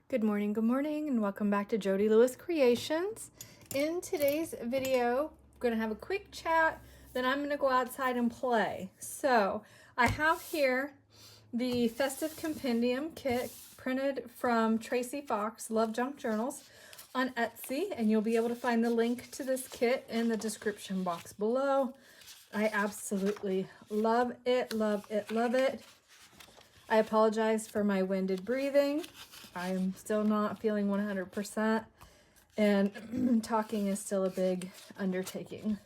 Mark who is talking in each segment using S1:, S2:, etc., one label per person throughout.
S1: Good morning, and welcome back to Jody Lewis Creations. In today's video, I'm going to have a quick chat, then I'm going to go outside and play. So, I have here the Festive Compendium kit printed from Tracy Fox, Love Junk Journals, on Etsy, and you'll be able to find the link to this kit in the description box below. I absolutely love it, love it, love it. I apologize for my winded breathing. I'm still not feeling 100%, and talking is still a big undertaking.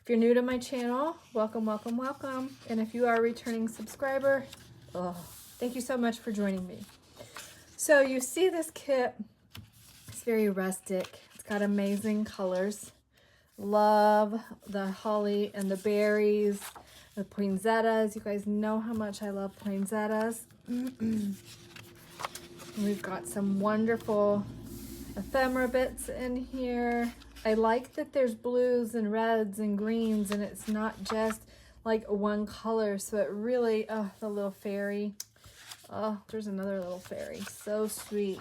S1: If you're new to my channel, welcome, welcome, welcome. And if you are a returning subscriber, thank you so much for joining me. So you see this kit, it's very rustic. It's got amazing colors. Love the holly and the berries, the poinsettias. You guys know how much I love poinsettias. We've got some wonderful ephemera bits in here. I like that there's blues and reds and greens, and it's not just like one color. So it really, the little fairy. Oh, there's another little fairy. So sweet.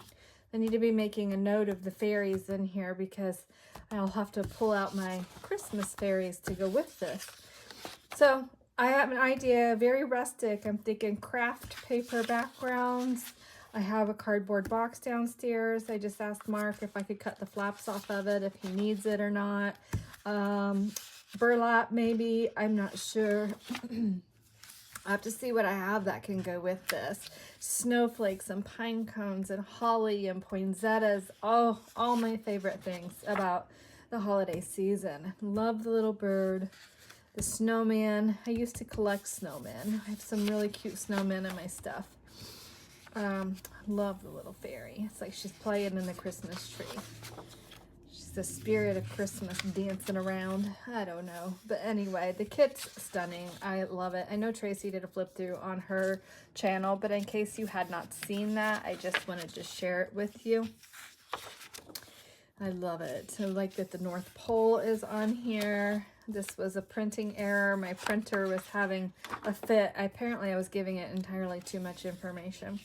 S1: I need to be making a note of the fairies in here because I'll have to pull out my Christmas fairies to go with this. So I have an idea, very rustic. I'm thinking craft paper backgrounds. I have a cardboard box downstairs. I just asked Mark if I could cut the flaps off of it, if he needs it or not. Burlap maybe, I'm not sure. I have to see what I have that can go with this. Snowflakes and pine cones and holly and poinsettias. Oh, all my favorite things about the holiday season. Love the little bird. The snowman. I used to collect snowmen. I have some really cute snowmen in my stuff. Love the little fairy. It's like she's playing in the Christmas tree. She's the spirit of Christmas dancing around. I don't know. But anyway, the kit's stunning. I love it. I know Tracy did a flip through on her channel, but in case you had not seen that, I just wanted to share it with you. I love it. I like that the North Pole is on here. This was a printing error. My printer was having a fit. Apparently I was giving it entirely too much information.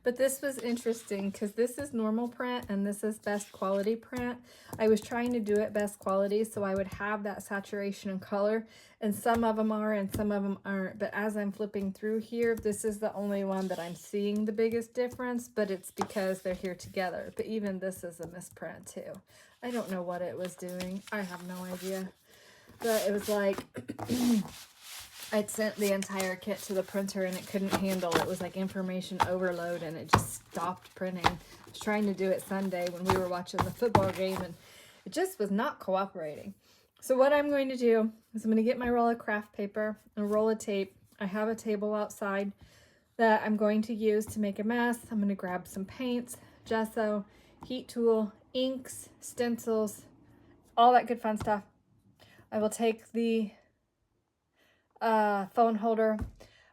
S1: But this was interesting because this is normal print and this is best quality print. I was trying to do it best quality so I would have that saturation and color, and some of them are and some of them aren't. But as I'm flipping through here, this is the only one that I'm seeing the biggest difference, but it's because they're here together. But even this is a misprint too. I don't know what it was doing. I have no idea. But it was like I'd sent the entire kit to the printer and it couldn't handle it. It was like information overload and it just stopped printing. I was trying to do it Sunday when we were watching the football game and it just was not cooperating. So what I'm going to do is I'm going to get my roll of craft paper and a roll of tape. I have a table outside that I'm going to use to make a mess. I'm going to grab some paints, gesso, heat tool, inks, stencils, all that good fun stuff. I will take the phone holder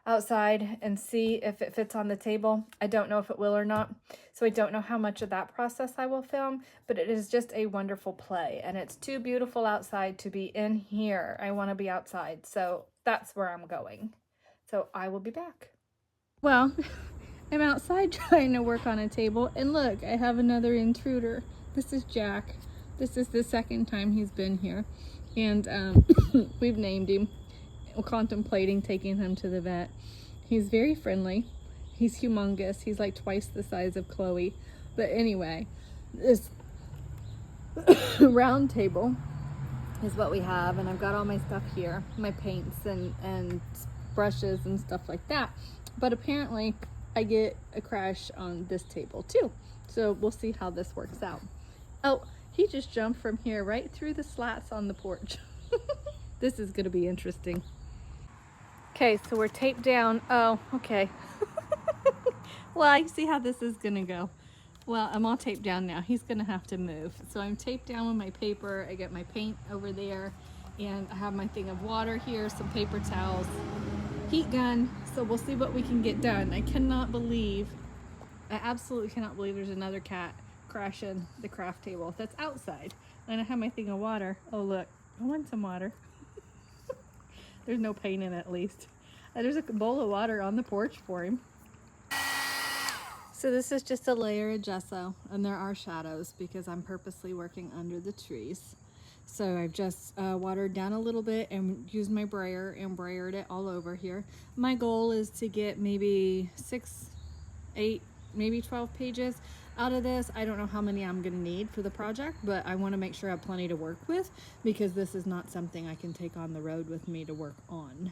S1: outside and see if it fits on the table. I don't know if it will or not, so I don't know how much of that process I will film, but it is just a wonderful play, and it's too beautiful outside to be in here. I want to be outside, so that's where I'm going. So I will be back. Well, I'm outside trying to work on a table, and look, I have another intruder. This is Jack. This is the second time he's been here. And we've named him. We're contemplating taking him to the vet. He's very friendly. He's humongous. He's like twice the size of Chloe. But anyway, this round table is what we have. And I've got all my stuff here. My paints and brushes and stuff like that. But apparently I get a crash on this table too. So we'll see how this works out. Oh, he just jumped from here right through the slats on the porch. This is going to be interesting. Okay, so we're taped down. Oh, okay. Well, I see how this is going to go. Well, I'm all taped down now. He's going to have to move. So I'm taped down with my paper. I got my paint over there. And I have my thing of water here, some paper towels, heat gun. So we'll see what we can get done. I absolutely cannot believe there's another cat crashing the craft table that's outside. And I have my thing of water. Oh look, I want some water. There's no paint in it, at least. There's a bowl of water on the porch for him. So this is just a layer of gesso, and there are shadows because I'm purposely working under the trees. So I've just watered down a little bit and used my brayer and brayered it all over here. My goal is to get maybe 6, 8, maybe 12 pages out of this. I don't know how many I'm gonna need for the project, but I wanna make sure I have plenty to work with because this is not something I can take on the road with me to work on.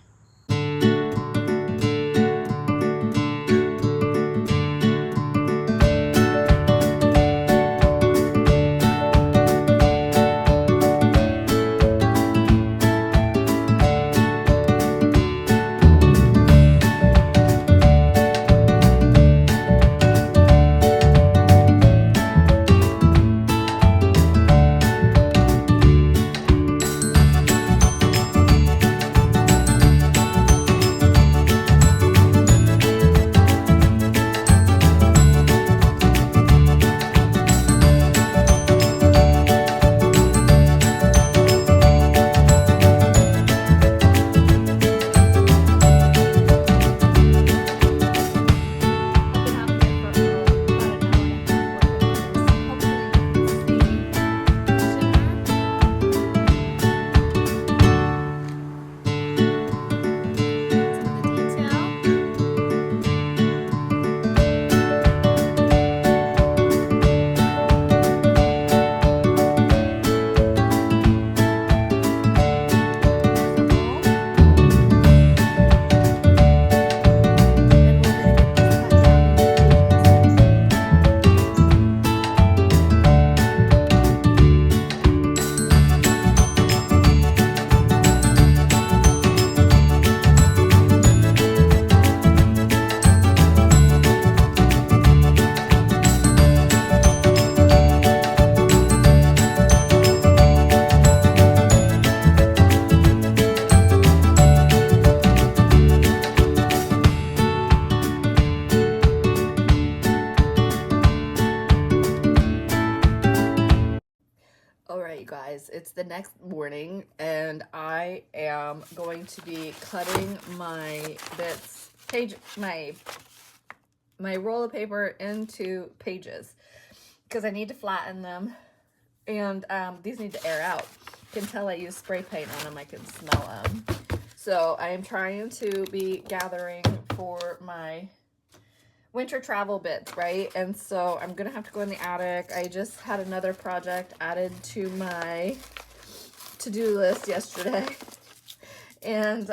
S1: All right, you guys, it's the next morning and I am going to be cutting my my roll of paper into pages because I need to flatten them, and these need to air out. You can tell I use spray paint on them. I can smell them. So I am trying to be gathering for my winter travel bits, right? And so I'm gonna have to go in the attic. I just had another project added to my to-do list yesterday. And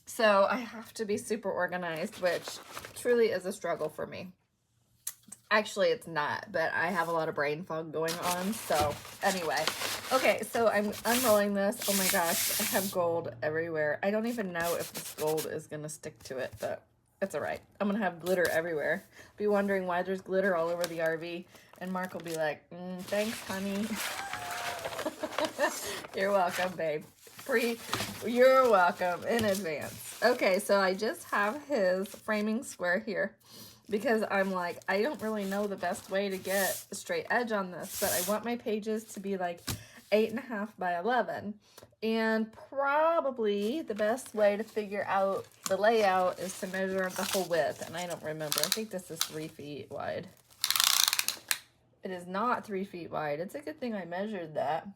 S1: so I have to be super organized, which truly is a struggle for me. Actually, it's not, but I have a lot of brain fog going on. So anyway, okay, so I'm unrolling this. Oh my gosh, I have gold everywhere. I don't even know if this gold is gonna stick to it, but it's all right. I'm gonna have glitter everywhere. Be wondering why there's glitter all over the RV, and Mark will be like, thanks, honey. You're welcome, babe. You're welcome in advance. Okay, so I just have his framing square here because I'm like, I don't really know the best way to get a straight edge on this, but I want my pages to be like 8.5 by 11. And probably the best way to figure out the layout is to measure the whole width. And I don't remember. I think this is 3 feet wide. It is not 3 feet wide. It's a good thing I measured that.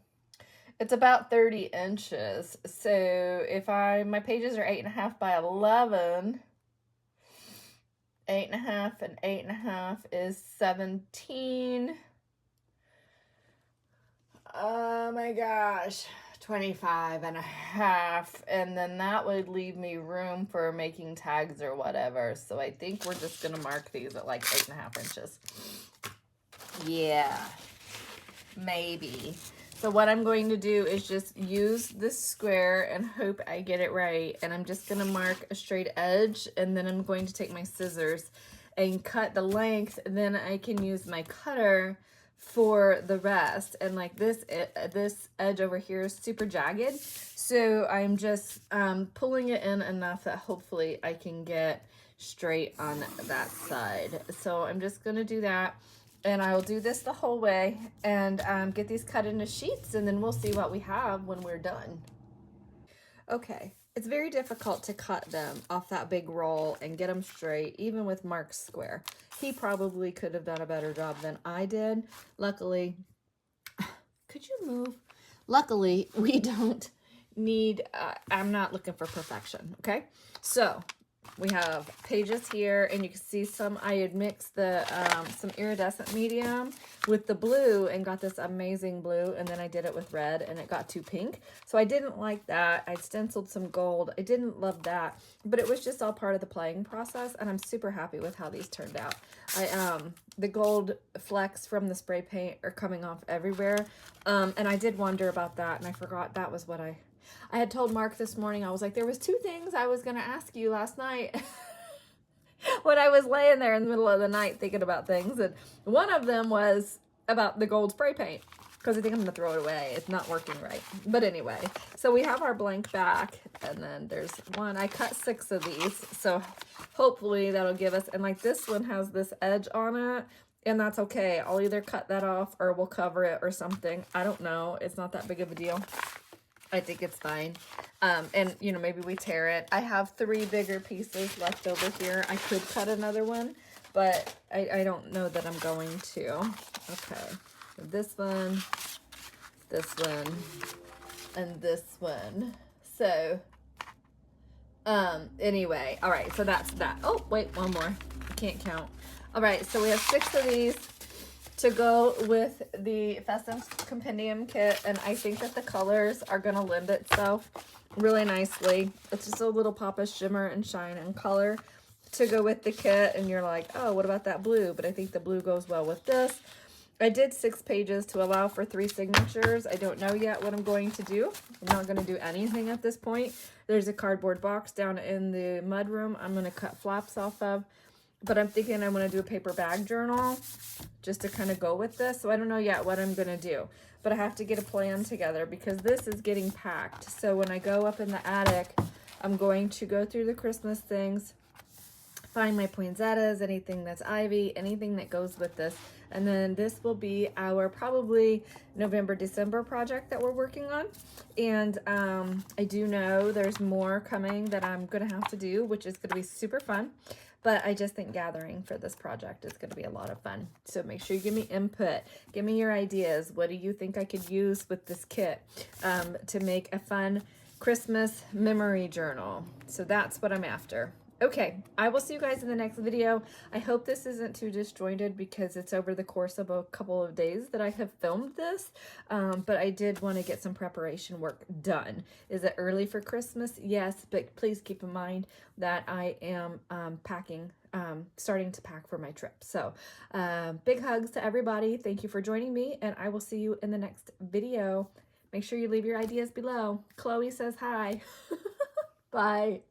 S1: It's about 30 inches. So if my pages are 8.5 by 11, 8.5 and 8.5 is 17. Oh my gosh, 25.5. And then that would leave me room for making tags or whatever. So I think we're just gonna mark these at like 8.5 inches. Yeah, maybe. So what I'm going to do is just use this square and hope I get it right. And I'm just going to mark a straight edge, and then I'm going to take my scissors and cut the length. And then I can use my cutter for the rest. And like this edge over here is super jagged. So I'm just pulling it in enough that hopefully I can get straight on that side. So I'm just going to do that. And I'll do this the whole way and get these cut into sheets, and then we'll see what we have when we're done. Okay, it's very difficult to cut them off that big roll and get them straight, even with Mark's square. He probably could have done a better job than I did. Luckily, could you move? Luckily, we don't need, I'm not looking for perfection, okay? So we have pages here, and you can see some, I had mixed the, some iridescent medium with the blue and got this amazing blue, and then I did it with red and it got too pink. So I didn't like that. I stenciled some gold. I didn't love that, but it was just all part of the playing process, and I'm super happy with how these turned out. The gold flecks from the spray paint are coming off everywhere, and I did wonder about that, and I forgot that was what I had told Mark this morning. I was like, there was two things I was going to ask you last night when I was laying there in the middle of the night thinking about things. And one of them was about the gold spray paint, because I think I'm going to throw it away. It's not working right. But anyway, so we have our blank back, and then there's one. I cut 6 of these, so hopefully that'll give us, and like this one has this edge on it, and that's okay. I'll either cut that off or we'll cover it or something. I don't know. It's not that big of a deal. I think it's fine. And, you know, maybe we tear it. I have 3 bigger pieces left over here. I could cut another one, but I don't know that I'm going to. Okay. This one, and this one. So, anyway. All right. So that's that. Oh, wait, one more. I can't count. All right. So we have 6 of these to go with the Festive Compendium kit, and I think that the colors are going to lend itself really nicely. It's just a little pop of shimmer and shine and color to go with the kit, and you're like, oh, what about that blue? But I think the blue goes well with this. I did 6 pages to allow for 3 signatures. I don't know yet what I'm going to do. I'm not going to do anything at this point. There's a cardboard box down in the mudroom I'm going to cut flaps off of. But I'm thinking I want to do a paper bag journal just to kind of go with this. So I don't know yet what I'm going to do. But I have to get a plan together because this is getting packed. So when I go up in the attic, I'm going to go through the Christmas things, find my poinsettias, anything that's ivy, anything that goes with this. And then this will be our probably November, December project that we're working on. And I do know there's more coming that I'm going to have to do, which is going to be super fun. But I just think gathering for this project is going to be a lot of fun. So make sure you give me input. Give me your ideas. What do you think I could use with this kit to make a fun Christmas memory journal? So that's what I'm after. Okay, I will see you guys in the next video. I hope this isn't too disjointed because it's over the course of a couple of days that I have filmed this, but I did want to get some preparation work done. Is it early for Christmas? Yes, but please keep in mind that I am packing, starting to pack for my trip. So big hugs to everybody. Thank you for joining me, and I will see you in the next video. Make sure you leave your ideas below. Chloe says hi. Bye.